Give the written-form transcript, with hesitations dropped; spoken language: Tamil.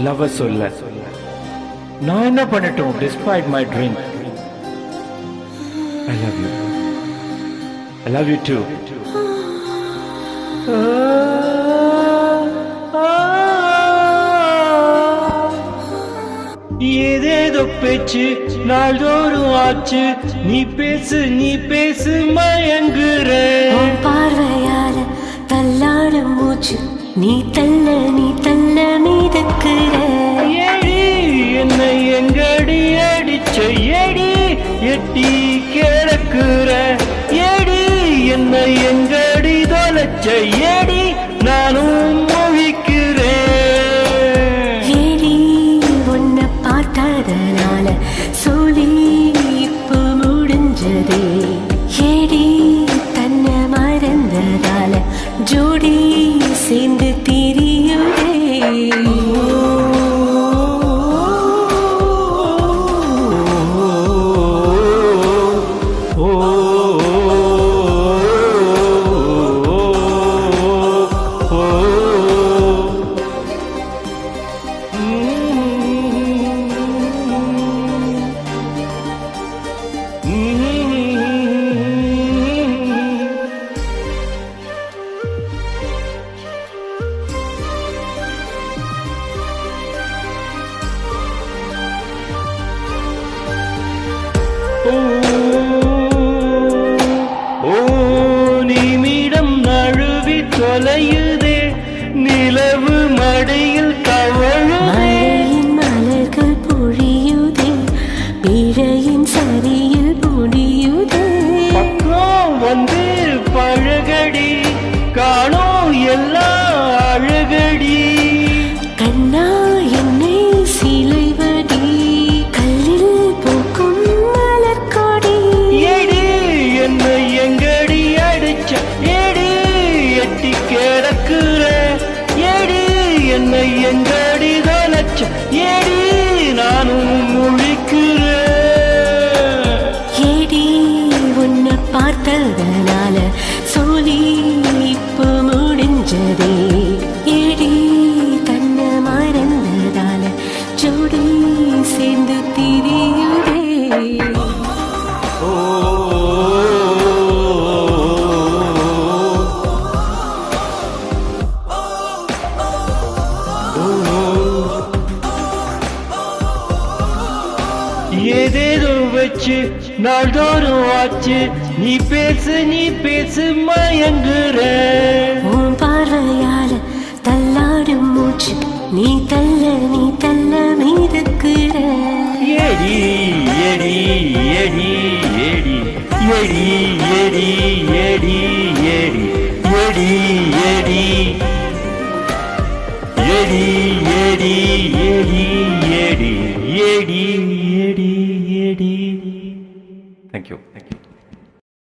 லவ் சொல்ல நான் என்ன பண்ணட்டும்? despite my drink I love you. I love you too. ஏதேதோ பேச்சு நாள்தோறும் ஆச்சு, நீ பேசு மயங்குற பார்வையால தள்ளாடும் மூச்சு, நீ தள்ள மீதக்குற. ஏடி என்னை எங்கடி அடிச்ச ஏடி, எட்டி கிடக்குற ஏடி, என்னை எங்கடி தொலைச்ச ஏடி, நானும் முழிக்கிறேன். ஏடி உன்னை பார்த்ததனால சொல்லி இப்போ முடிஞ்சதே, ஏடி தன்னை மறந்ததால ஜோடி சேர்ந்து திரியுதே. நிமிடம் நழுவி தொலையுதே, நிலவு மடியில் தவழுதே, மலர்கள் பொழியுதே, பிழையின் சரியில் பொழியுதே. பக்கம் வந்து பழகடி, காணோம் எல்லாம் அழகடி, கண்ணா என்னை சிலைவடி, கல்லில் பூக்கும் மலர்கொடி. ஏடி என்னை எங்கடி அடிச்ச ஏடி, எட்டி கிடக்குற ஏடி, என்னை எங்கடி தொலைச்ச ஏடி, நானும் முழிக்கிறேன். ஏடி உன்னை பார்த்ததனால சொல்லி இப்போ முடிஞ்சதே, ஏடி தன்னை மறந்ததால ஜோடி சேர்ந்து திரியுதே. ஏதேதோ வச்சு நாள்தோறும் ஆச்சு, நீ பேசு மயங்குற உன் பார்வையால தள்ளாடும் மூச்சு, நீ தள்ள மீதக்குற. ஏடி ஏடி ஏடி ஏடி ஏடி ஏடி ஏடி ஏடி ஏடி ஏடி ஏடி ஏடி ஏடி ஏடி ஏடி ஏடி ஏடி. Thank you.